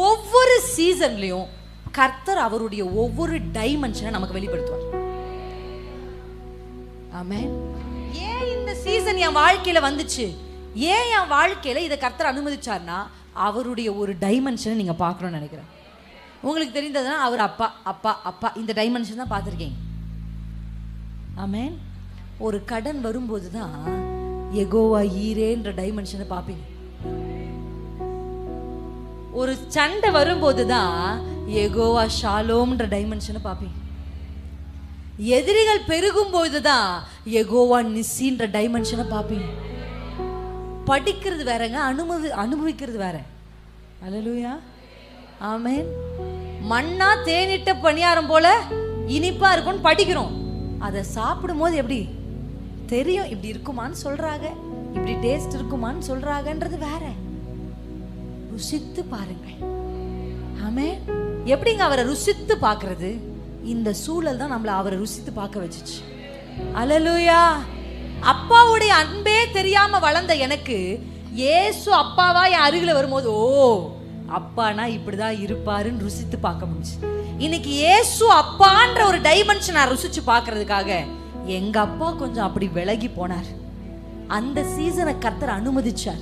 ஒவ்வொரு சீசன்லயும் கர்த்தர் அவருடைய ஒவ்வொரு டைமென்ஷனை நமக்கு வெளிப்படுத்துவார். ஆமென். ஏன் இந்த சீசன் என் வாழ்க்கையில வந்துச்சு, ஏன் என் வாழ்க்கையில இதை கர்த்தர் அனுமதிச்சார்னா அவருடைய ஒரு டைமென்ஷனை நீங்க பார்க்கணும்னு நினைக்கிறேன். உங்களுக்கு தெரிந்ததுன்னா அவர் அப்பா அப்பா அப்பா இந்த டைமென்ஷன் தான் பார்த்துருக்கீங்க. ஆமென். ஒரு கடன் வரும்போது தான் யெகோவா ஈரேன்ற டைமென்ஷனை பார்ப்பீங்க. ஒரு சண்டை வரும்போது தான் யெகோவா ஷாலோம்ன்ற டைமென்ஷனை பார்ப்பீங்க. எதிரிகள் பெருகும் போதுதான் யெகோவா நிசின்ற டைமென்ஷனை பார்ப்பீங்க. படிக்கிறது வேறங்க, அனுபவிக்கிறது வேற. அல்லேலூயா, ஆமென். மண்ணா தேனிட்ட பணியாரம் போல இனிப்பா இருக்கும்னு படிக்கிறோம். அதை சாப்பிடும் போது எப்படி தெரியும், இப்படி இருக்குமான்னு சொல்றாங்க, இப்படி டேஸ்ட் இருக்குமான்னு சொல்றாங்கன்றது வேற. ருசித்து பாருங்கள். ஆமென். எப்படிங்க அவரை ருசித்து பார்க்கிறது? இந்த சூழல் தான் நம்மளை அவரை ருசித்து பார்க்க வச்சுச்சு. அல்லேலூயா. அப்பாவுடைய அன்பே தெரியாம வளர்ந்த எனக்கு இயேசு அப்பாவா என் அருகில வரும்போது, ஓ அப்பானா இப்படிதான் இருப்பாருன்னு ருசித்து பார்க்க முடிஞ்சு. இன்னைக்கு இயேசு அப்பான்ற ஒரு டைமென்ஷன் நான் ருசிச்சு பார்க்கறதுக்காக எங்க அப்பா கொஞ்சம் அப்படி விலகி போனார். அந்த சீசனை கர்த்தர் அனுமதிச்சார்.